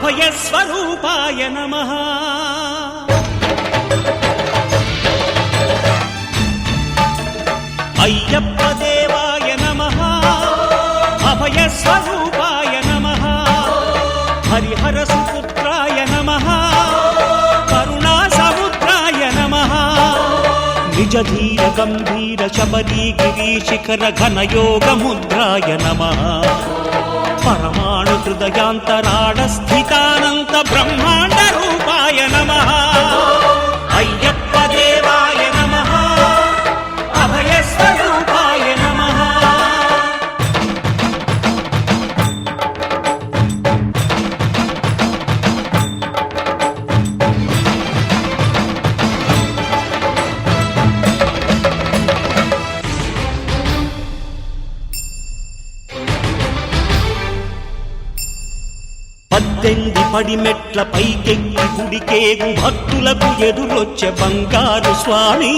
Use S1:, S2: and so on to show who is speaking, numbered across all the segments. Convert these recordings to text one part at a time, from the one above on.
S1: అభయస్వరూపాయ నమః అయ్యప్ప దేవాయ నమః అభయస్వరూపాయ నమః హరిహర సుపుత్రాయ నమః కరుణా సముద్రాయ నమః నిజ ధీర గంభీర శబరీ గిరి శిఖర ఘనయోగ ముద్రాయ నమః పరమాణు హృదయాంతరాళ స్థితానంత బ్రహ్మాండ రూపాయ నమః అయ్యప్ప దేవాయ నమః అభయస్వరూపాయ నమః పద్దెంది పడిమెట్ల పైకెక్కి గుడికేగు భక్తులకు ఎదురొచ్చే బంగారు స్వామి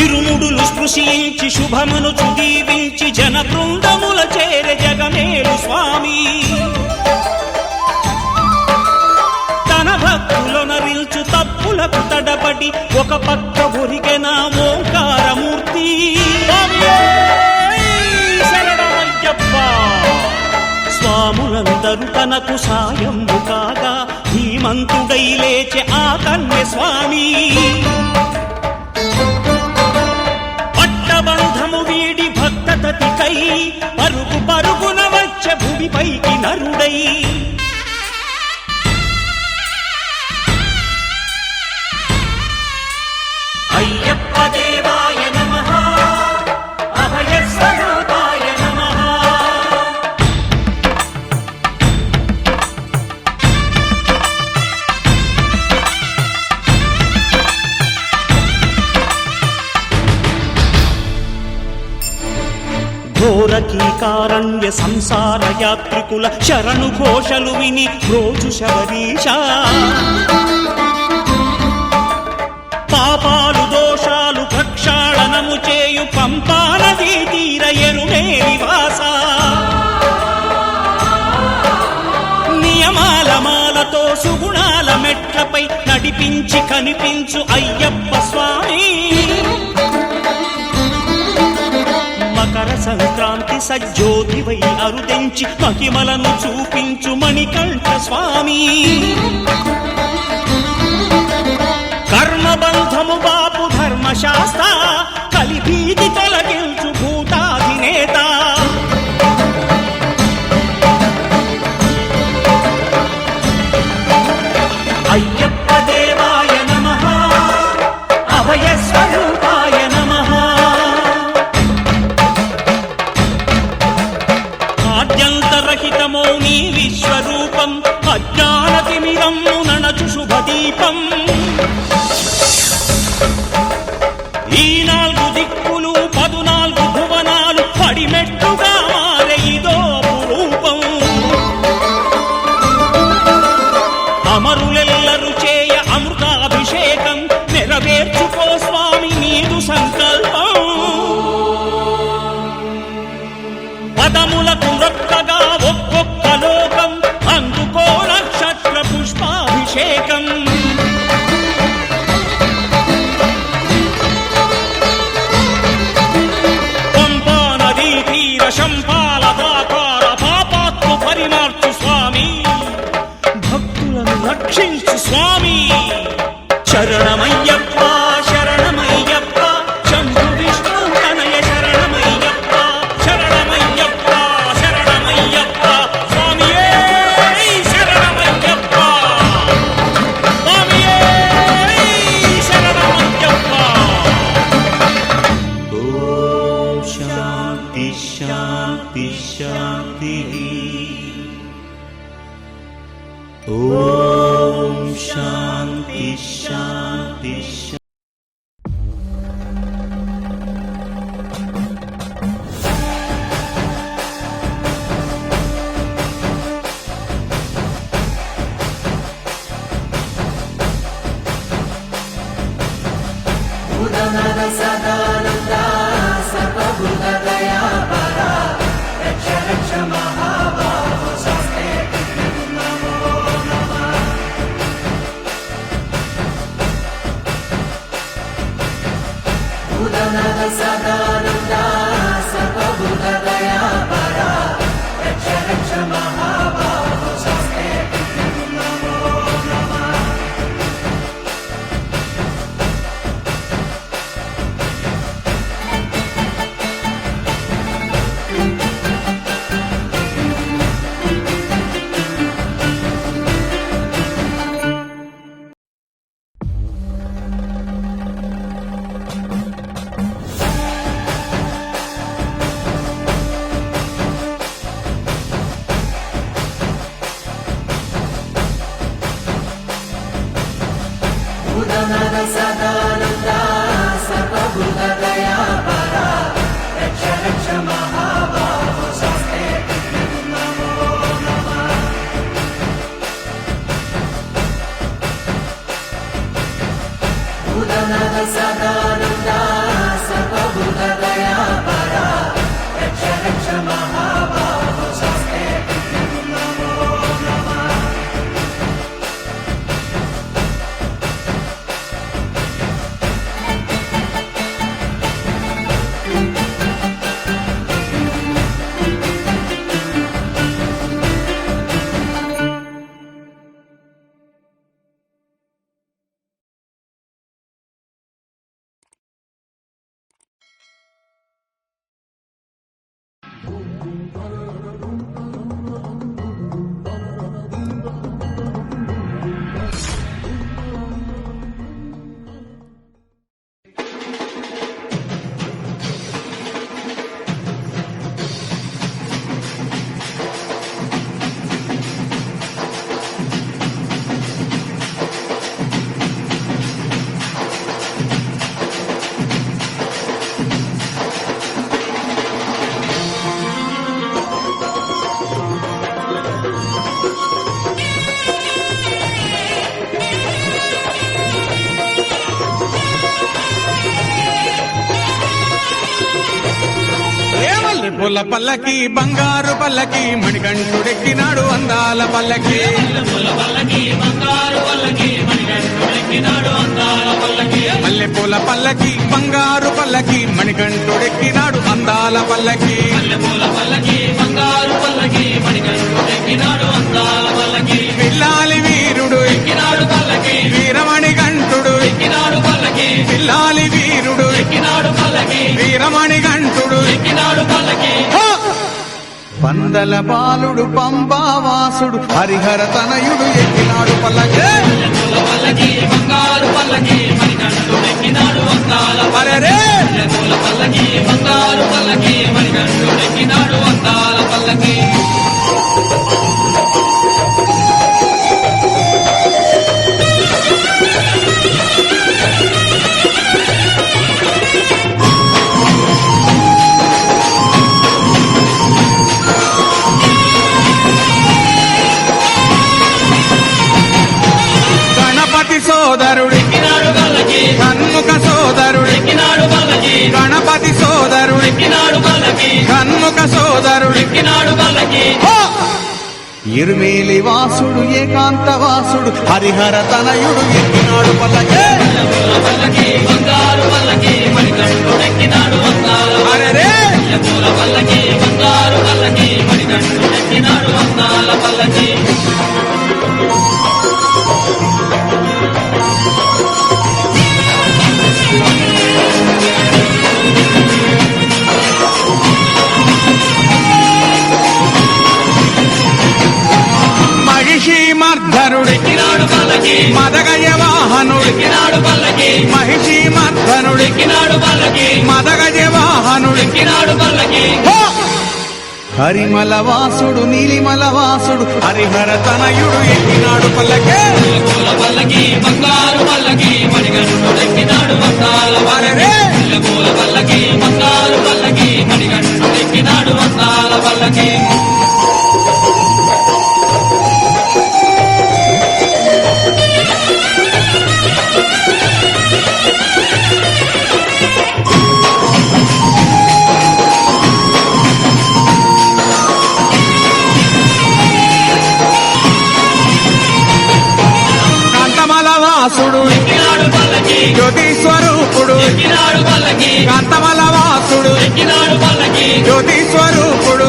S1: ఇరుముడులు స్పృశించి శుభమును దీవించి జన బృందముల చేరే జగమేలు స్వామి తన భక్తులొనరిల్చు తప్పులకు తడబడి ఒక పక్క ఒరిగెన ఓంకారమూర్తి స్వాములందరూ తనకు సాయము కాగా ధీమంతుడై లేచే ఆ కన్య స్వామి పట్టబంధము వీడి భక్తతతికై పరుగు పరుగున వచ్చే భూమిపైకి నరుడై అయ్యప్ప దేవాయ నమః అభయస్వరూపాయ నమః ఘోరకీకారణ్య సంసార యాత్రికుల శరణు ఘోషలు విని రోజు శబరీశ పాపాలు దోషాలు ప్రక్షాళనము చేయు పంపానదీ తీర ఎరుమే నివాస నియమాల మాలతో సుగుణాల మెట్లపై నడిపించి కనిపించు అయ్యప్ప స్వామి మకర సంక్రాంతి సజ్జోతివై అరుదెంచి మహిమలను చూపించు మణికంఠ స్వామి కర్మబంధము బాపు ధర్మశాస్త్ర కలిభీతి తొలగించు భూతాధినేత అయ్యప్ప దేవాయ నమః అభయస్వరూపాయ నమః ఆద్యంతరహితమో నీ విశ్వరూపం అజ్ఞానతిమిరము నణచు శుభదీపం ఈ 4 దిక్కులు 14 భువనాలు పడిమెట్టుగా మారే ఇదో రూపం అమరులెల్లరు చేయ అమృతాభిషేకం నెరవేర్చుకో స్వామి నీదు సంకల్పం పదములకు రొక్కగా ఒక్కొక్క లోకం అందుకో నక్షత్ర పుష్పాభిషేకం శంపాలదాకార పాపాత్ము పరిమార్చు స్వామి భక్తులను రక్షించు స్వామి శరణమయ్యప్ప శరణమయ్యప్ప శంభు విష్ణు తనయ శరణమయ్యప్ప శరణమయ్యప్ప శరణమయ్యప్ప స్వామియే శరణమయ్యప్ప స్వామియే శరణమయ్యప్ప ఓం శాంతి శాంతి శాంతి ఓం శాంతి శాంతి శాంతి
S2: సదానంద సర్వభూత దయాపర రక్ష రక్ష మహాభావ సదానంద సర్వభూతదయా పరా రక్ష రక్ష మహాబాహో శాస్త్రే నమో నమః.
S3: పుల్ల పల్లకి బంగారు పల్లకి మణికంఠుడెక్కినాడు అందాల పల్లకి మల్లె పూల పల్లకి బంగారు పల్లకి మణికంఠుడెక్కినాడు అందాల పల్లకి పిల్లాలి వీరుడు ఎక్కినాడు పల్లకి వీరమణి కంఠుడు ఎక్కినాడు పల్లకి పిల్లాలి వీరుడు ఎక్కినాడు పల్లకి వీరమణి కంఠుడు ఎక్కినాడు పల్లకి పందల బాలుడు పంబావాసుడు హరిహర తనయుడు ఎక్కినాడు పల్లకి బంగారు పల్లకి మణికంఠుడు ఎక్కినాడు అందాల పల్లకి బంగారు పల్లకి మణికంఠుడు ఎక్కినాడు అందాల పల్లకి సోదరుడు కన్ముఖ సోదరుడు గణపతి సోదరుడు కన్ముఖ సోదరుడు ఇరుమేలి వాసుడు ఏకాంత వాసుడు హరిహర తనయుడు ఎక్కినాడు పల్లకి అరే మర్ధనుడెక్కినాడు పల్లకి మదగజ వాహనుడెక్కినాడు పల్లకి మహిషి మర్ధనుడెక్కినాడు పల్లకి మదగజ వాహనుడెక్కినాడు పల్లకి హరిమల వాసుడు నీలిమల వాసుడు హరిహర తనయుడు ఎక్కినాడు పల్లకి పల్లకి బంగారు పల్లకి మణికంఠుడెక్కినాడు అందాల పల్లకి బంగారు పల్లకి మణికంఠుడెక్కినాడు అందాల పల్లకి వాసుడు జ్యోతి స్వరూపుడు కాంతమల వాసుడు జ్యోతి స్వరూపుడు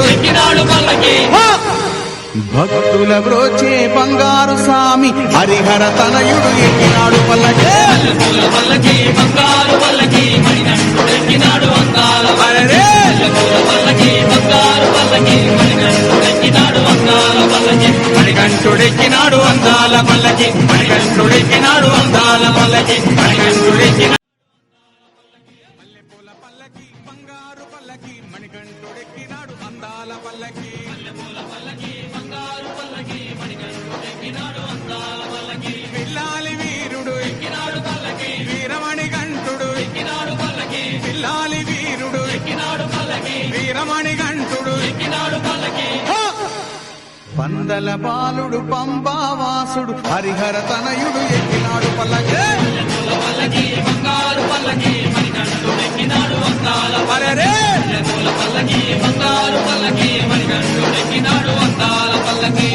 S3: భక్తుల బ్రోచే బంగారు స్వామి హరిహర తనయుడు ఎక్కినాడు పల్లకి బంగారు పల్లకి మణికంఠుడెక్కినాడు అందాల పల్లకి బంగారు పల్లకి మణికంఠుడెక్కినాడు అందాల పల్లకి మణికంఠుడెక్కినాడు అందాల పల్లకి మణికంఠుడెక్కినాడు అందాల పల్లకి మణికంఠుడెక్కిన మల్లెపూల పల్లకి బంగారు పల్లకి మణికంఠుడెక్కినాడు అందాల పల్లకి బంగారు పల్లకి మణికంఠుడెక్కినాడు అందాల పల్లకి పిల్లాలి వీరుడు ఎక్కినాడు పల్లకి వీరమణి కంఠుడు ఎక్కినాడు పల్లకి పిల్లాలి వీరుడు ఎక్కినాడు పల్లకి వీర మణికంఠుడు
S1: ఎక్కినాడు పల్లకి
S3: పందల బాలుడు పంబావాసుడు హరిహర తనయుడు ఎక్కినాడు పల్లకే
S1: పల్లకి బంగారు పల్లకి మణికంఠుడు ఎక్కినాడు అందాల
S3: అరెరే
S1: పల్లకి బంగారు పల్లకి మణికంఠుడు ఎక్కినాడు అందాల పల్లకి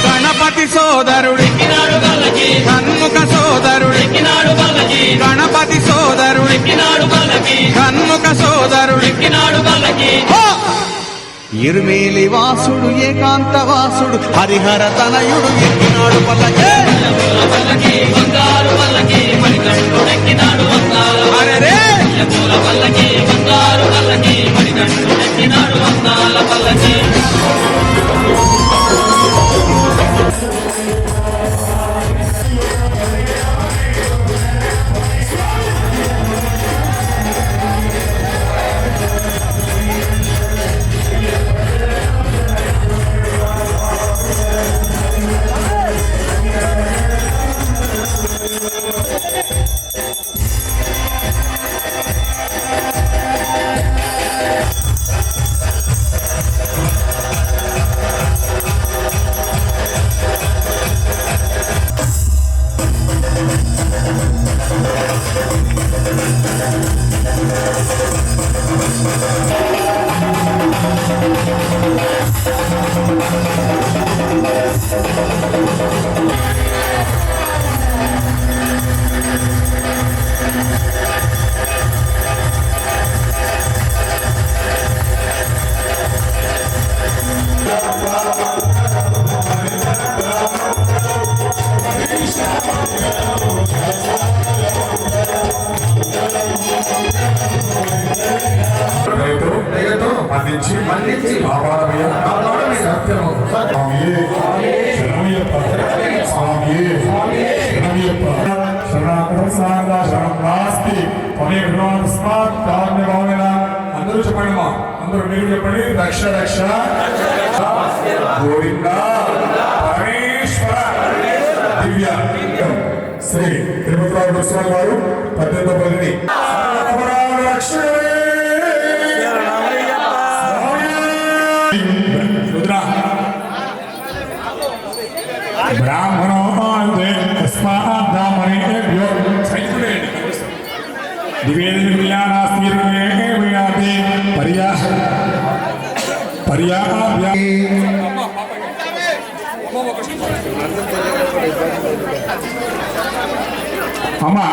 S3: గణపతి సోదరుడు
S1: ఎక్కినాడు పల్లకి
S3: కన్ముఖ సోదరుడు
S1: ఎక్కినాడు పల్లకి
S3: గణపతి సోదరుడు
S1: ఎక్కినాడు పల్లకి
S3: కన్ముఖ సోదరుడు
S1: ఎక్కినాడు పల్లకి
S3: ఇరుమేలి వాసుడు ఏకాంత వాసుడు హరిహర తనయుడు ఎక్కినాడు పల్లకే
S1: పల్లకి బంగారు పల్లకి మణికంఠుడు ఎక్కినాడు అందాల
S3: అరెరే
S1: పల్లకి బంగారు పల్లకి మణికంఠుడు ఎక్కినాడు అందాల పల్లకి
S4: మన్నించి ఆపాదమయ్య సత్యము శరణమయ్యప్ప శరణమయ్యప్ప శరణాగతం సాంగా శరణం నాస్తి త్వమేవ తస్మాత్ కామ్యభావేన అందరూ చెప్పండి మా అందరూ మీరు చెప్పండి రక్ష రక్ష గోవింద పరమేశ్వర దివ్య శ్రీ తిరుపతిరావు గురుస్వామి వారు 18 బ్రాహ్మణో తస్మాత్ బ్రాహ్మణేభ్యో నివేదన క్రియానాస్తి పర్యాప్య అమ్మా